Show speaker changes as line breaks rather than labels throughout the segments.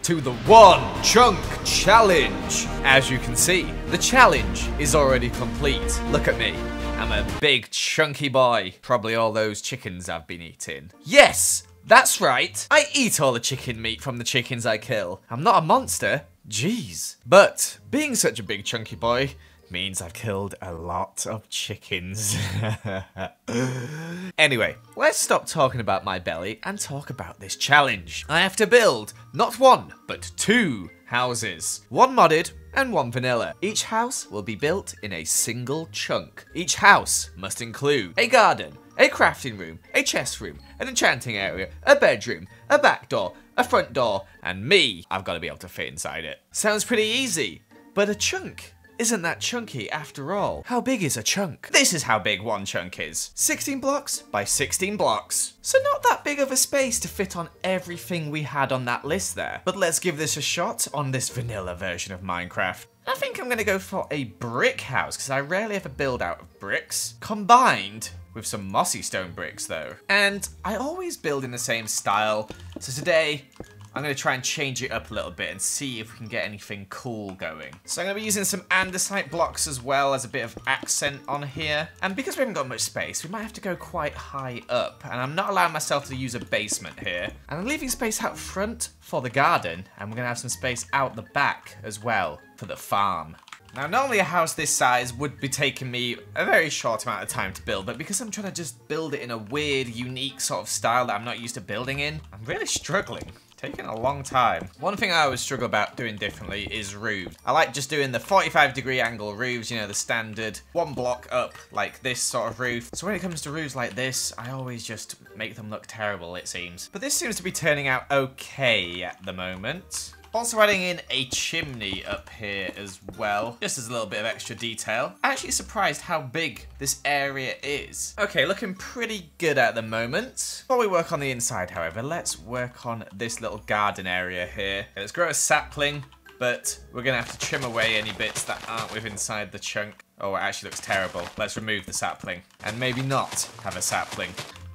to the One Chunk Challenge. As you can see, the challenge is already complete. Look at me. I'm a big chunky boy. Probably all those chickens I've been eating. Yes, that's right. I eat all the chicken meat from the chickens I kill. I'm not a monster. Jeez. But being such a big chunky boy means I've killed a lot of chickens. Anyway, let's stop talking about my belly and talk about this challenge. I have to build not one, but 2 houses. One modded and one vanilla. Each house will be built in a single chunk. Each house must include a garden, a crafting room, a chest room, an enchanting area, a bedroom, a back door, a front door, and me. I've got to be able to fit inside it. Sounds pretty easy, but a chunk isn't that chunky after all. How big is a chunk? This is how big one chunk is. 16 blocks by 16 blocks. So not that big of a space to fit on everything we had on that list there. But let's give this a shot on this vanilla version of Minecraft. I think I'm gonna go for a brick house, because I rarely ever build out of bricks. Combined with some mossy stone bricks though. And I always build in the same style. So today, I'm going to try and change it up a little bit and see if we can get anything cool going. So I'm going to be using some andesite blocks as well as a bit of accent on here. And because we haven't got much space, we might have to go quite high up. And I'm not allowing myself to use a basement here. And I'm leaving space out front for the garden. And we're going to have some space out the back as well for the farm. Now, normally a house this size would be taking me a very short amount of time to build, but because I'm trying to just build it in a weird, unique sort of style that I'm not used to building in, I'm really struggling. Taking a long time. One thing I always struggle about doing differently is roofs. I like just doing the 45-degree angle roofs, you know, the standard 1 block up, like this sort of roof. So when it comes to roofs like this, I always just make them look terrible, it seems. But this seems to be turning out okay at the moment. Also adding in a chimney up here as well, just as a little bit of extra detail. I'm actually surprised how big this area is. Okay, looking pretty good at the moment. Before we work on the inside, however, let's work on this little garden area here. Okay, let's grow a sapling, but we're gonna have to trim away any bits that aren't with inside the chunk. Oh, it actually looks terrible. Let's remove the sapling, and maybe not have a sapling.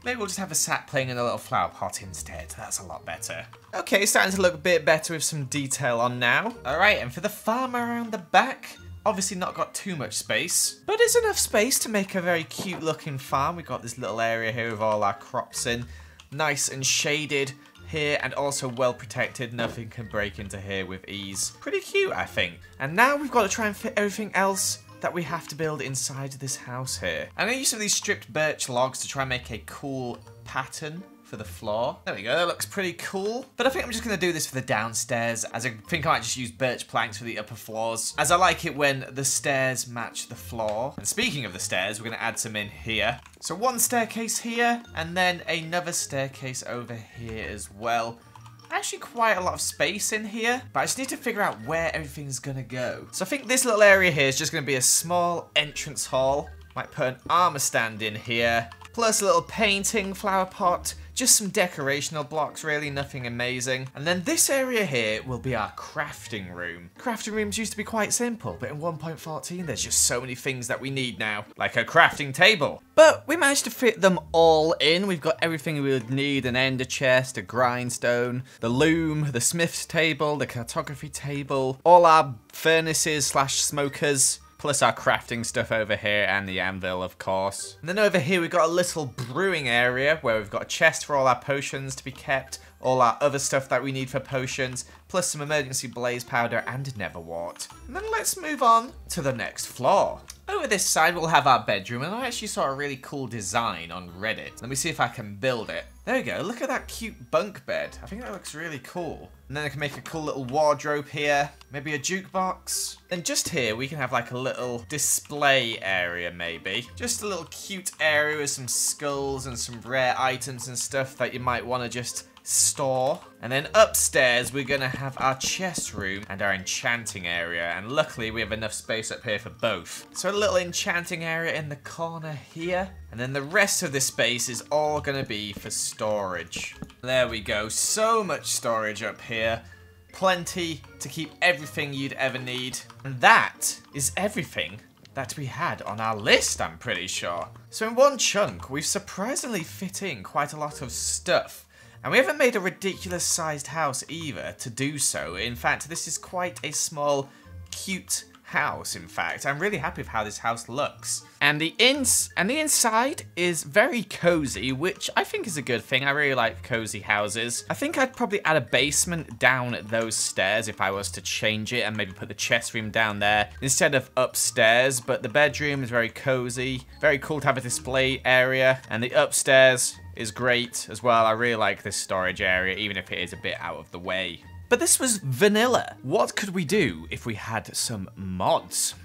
Maybe we'll just have a sapling and a little flower pot instead. That's a lot better. Okay, starting to look a bit better with some detail on now. All right, and for the farm around the back, obviously not got too much space, but it's enough space to make a very cute looking farm. We've got this little area here with all our crops in. Nice and shaded here and also well protected. Nothing can break into here with ease. Pretty cute, I think. And now we've got to try and fit everything else that we have to build inside this house here. I'm going to use some of these stripped birch logs to try and make a cool pattern for the floor. There we go, that looks pretty cool. But I think I'm just going to do this for the downstairs, as I think I might just use birch planks for the upper floors, as I like it when the stairs match the floor. And speaking of the stairs, we're going to add some in here. So one staircase here, and then another staircase over here as well. Actually quite a lot of space in here, but I just need to figure out where everything's gonna go. So I think this little area here is just gonna be a small entrance hall. Might put an armor stand in here, plus a little painting flower pot, just some decorational blocks, really nothing amazing. And then this area here will be our crafting room. Crafting rooms used to be quite simple, but in 1.14 there's just so many things that we need now, like a crafting table. But we managed to fit them all in. We've got everything we would need: an ender chest, a grindstone, the loom, the smith's table, the cartography table, all our furnaces slash smokers, plus our crafting stuff over here and the anvil, of course. And then over here we've got a little brewing area where we've got a chest for all our potions to be kept, all our other stuff that we need for potions, plus some emergency blaze powder and neverwort. And then let's move on to the next floor. Over this side we'll have our bedroom, and I actually saw a really cool design on Reddit. Let me see if I can build it. There we go, look at that cute bunk bed. I think that looks really cool. And then I can make a cool little wardrobe here, maybe a jukebox. Then just here we can have like a little display area maybe. Just a little cute area with some skulls and some rare items and stuff that you might want to just store. And then upstairs we're gonna have our chest room and our enchanting area, and luckily we have enough space up here for both. So a little enchanting area in the corner here, and then the rest of the space is all gonna be for storage. There we go, so much storage up here. Plenty to keep everything you'd ever need. And that is everything that we had on our list, I'm pretty sure. So in one chunk, we've surprisingly fit in quite a lot of stuff. And we haven't made a ridiculous sized house either to do so. In fact, this is quite a small, cute house, in fact. I'm really happy with how this house looks. And the inside is very cozy, which I think is a good thing. I really like cozy houses. I think I'd probably add a basement down those stairs if I was to change it and maybe put the chest room down there instead of upstairs. But the bedroom is very cozy, very cool to have a display area, and the upstairs is great as well. I really like this storage area, even if it is a bit out of the way. But this was vanilla. What could we do if we had some mods?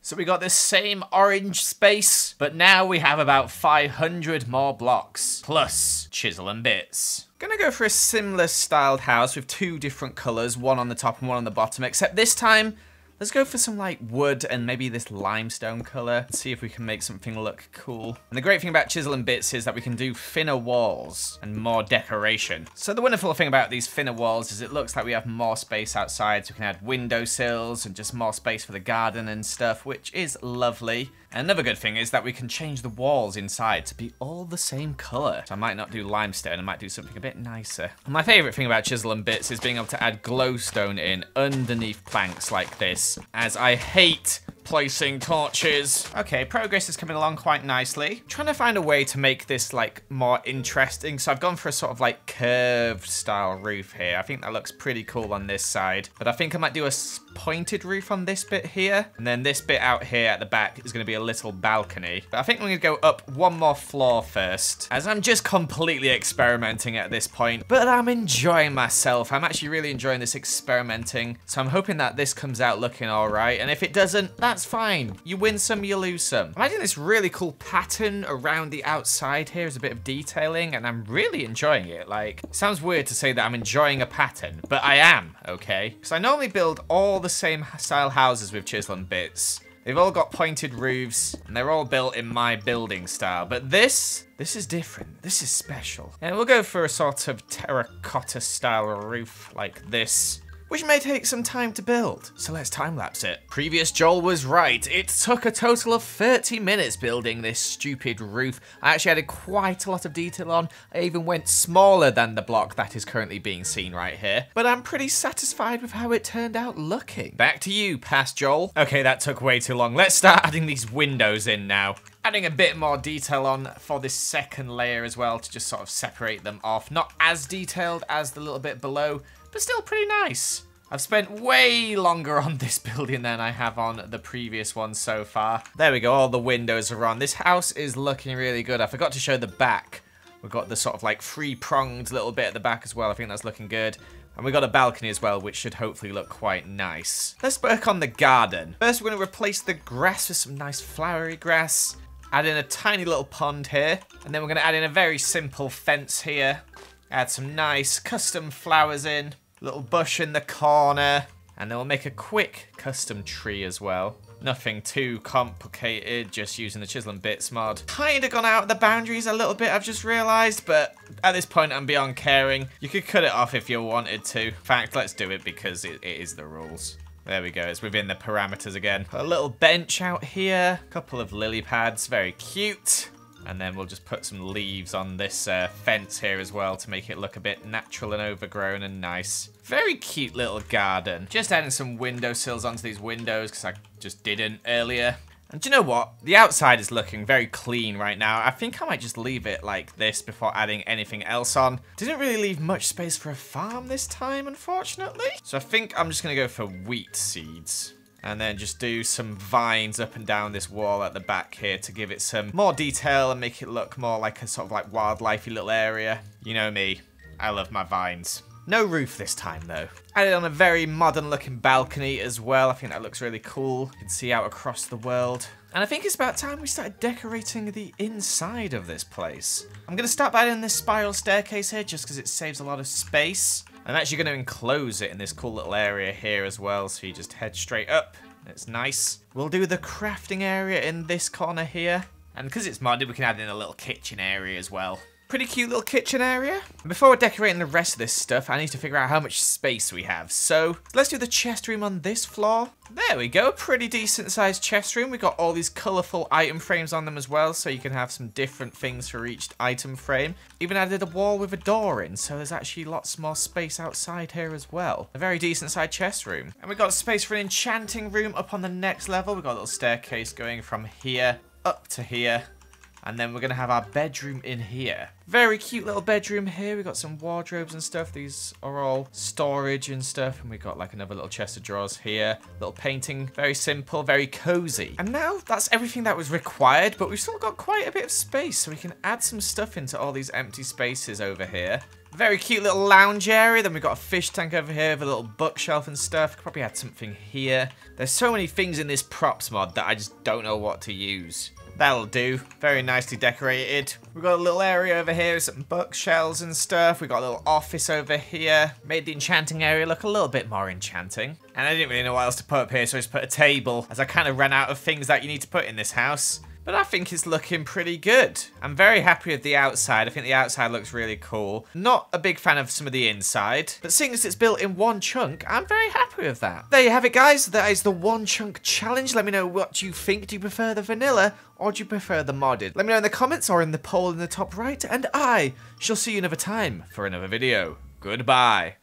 So we got this same orange space, but now we have about 500 more blocks, plus chisel and bits. Gonna go for a similar styled house with 2 different colors, one on the top and one on the bottom, except this time, let's go for some like wood and maybe this limestone color. Let's see if we can make something look cool. And the great thing about chisel and bits is that we can do thinner walls and more decoration. So the wonderful thing about these thinner walls is it looks like we have more space outside, so we can add windowsills and just more space for the garden and stuff, which is lovely. And another good thing is that we can change the walls inside to be all the same color. So I might not do limestone, I might do something a bit nicer. And my favorite thing about chisel and bits is being able to add glowstone in underneath planks like this, as I hate placing torches. Okay, progress is coming along quite nicely. Trying to find a way to make this like more interesting. So I've gone for a sort of like curved style roof here. I think that looks pretty cool on this side, but I think I might do a pointed roof on this bit here. And then this bit out here at the back is going to be a little balcony. But I think we're going to go up one more floor first, as I'm just completely experimenting at this point. But I'm enjoying myself. I'm actually really enjoying this experimenting. So I'm hoping that this comes out looking all right. And if it doesn't, that's fine. You win some, you lose some. I'm adding this really cool pattern around the outside here as a bit of detailing, and I'm really enjoying it. Like, it sounds weird to say that I'm enjoying a pattern, but I am, okay? Because I normally build all the same style houses with chisel and bits. They've all got pointed roofs, and they're all built in my building style. But this is different. This is special. And we'll go for a sort of terracotta style roof like this, which may take some time to build, so let's time-lapse it. Previous Joel was right. It took a total of 30 minutes building this stupid roof. I actually added quite a lot of detail on. I even went smaller than the block that is currently being seen right here. But I'm pretty satisfied with how it turned out looking. Back to you, past Joel. Okay, that took way too long. Let's start adding these windows in now. Adding a bit more detail on for this second layer as well to just sort of separate them off. Not as detailed as the little bit below, but still pretty nice. I've spent way longer on this building than I have on the previous one so far. There we go, all the windows are on. This house is looking really good. I forgot to show the back. We've got the sort of like 3-pronged little bit at the back as well. I think that's looking good. And we've got a balcony as well, which should hopefully look quite nice. Let's work on the garden. First, we're going to replace the grass with some nice flowery grass. Add in a tiny little pond here. And then we're going to add in a very simple fence here. Add some nice custom flowers in. Little bush in the corner. And then we'll make a quick custom tree as well. Nothing too complicated, just using the chisel and bits mod. Kind of gone out of the boundaries a little bit, I've just realised, but at this point I'm beyond caring. You could cut it off if you wanted to. In fact, let's do it because it is the rules. There we go, it's within the parameters again. Put a little bench out here, a couple of lily pads, very cute. And then we'll just put some leaves on this fence here as well to make it look a bit natural and overgrown and nice. Very cute little garden. Just adding some windowsills onto these windows because I just didn't earlier. And do you know what? The outside is looking very clean right now. I think I might just leave it like this before adding anything else on. Didn't really leave much space for a farm this time, unfortunately. So I think I'm just going to go for wheat seeds. And then just do some vines up and down this wall at the back here to give it some more detail and make it look more like a sort of like wildlifey little area. You know me, I love my vines. No roof this time though. Added on a very modern looking balcony as well. I think that looks really cool. You can see out across the world. And I think it's about time we started decorating the inside of this place. I'm going to start by adding this spiral staircase here just because it saves a lot of space. I'm actually going to enclose it in this cool little area here as well, so you just head straight up. It's nice. We'll do the crafting area in this corner here. And because it's modded, we can add in a little kitchen area as well. Pretty cute little kitchen area. Before we're decorating the rest of this stuff, I need to figure out how much space we have. So let's do the chest room on this floor. There we go, pretty decent sized chest room. We've got all these colourful item frames on them as well, so you can have some different things for each item frame. Even added a wall with a door in, so there's actually lots more space outside here as well. A very decent sized chest room. And we've got space for an enchanting room up on the next level. We've got a little staircase going from here up to here. And then we're going to have our bedroom in here. Very cute little bedroom here. We've got some wardrobes and stuff. These are all storage and stuff. And we've got like another little chest of drawers here. Little painting. Very simple, very cozy. And now that's everything that was required. But we've still got quite a bit of space. So we can add some stuff into all these empty spaces over here. Very cute little lounge area. Then we've got a fish tank over here with a little bookshelf and stuff. Could probably add something here. There's so many things in this props mod that I just don't know what to use. That'll do. Very nicely decorated. We've got a little area over here with some bookshelves and stuff. We've got a little office over here. Made the enchanting area look a little bit more enchanting. And I didn't really know what else to put up here, so I just put a table, as I kind of ran out of things that you need to put in this house. But I think it's looking pretty good. I'm very happy with the outside. I think the outside looks really cool. Not a big fan of some of the inside. But seeing as it's built in one chunk, I'm very happy with that. There you have it, guys. That is the one chunk challenge. Let me know what you think. Do you prefer the vanilla or do you prefer the modded? Let me know in the comments or in the poll in the top right. And I shall see you another time for another video. Goodbye.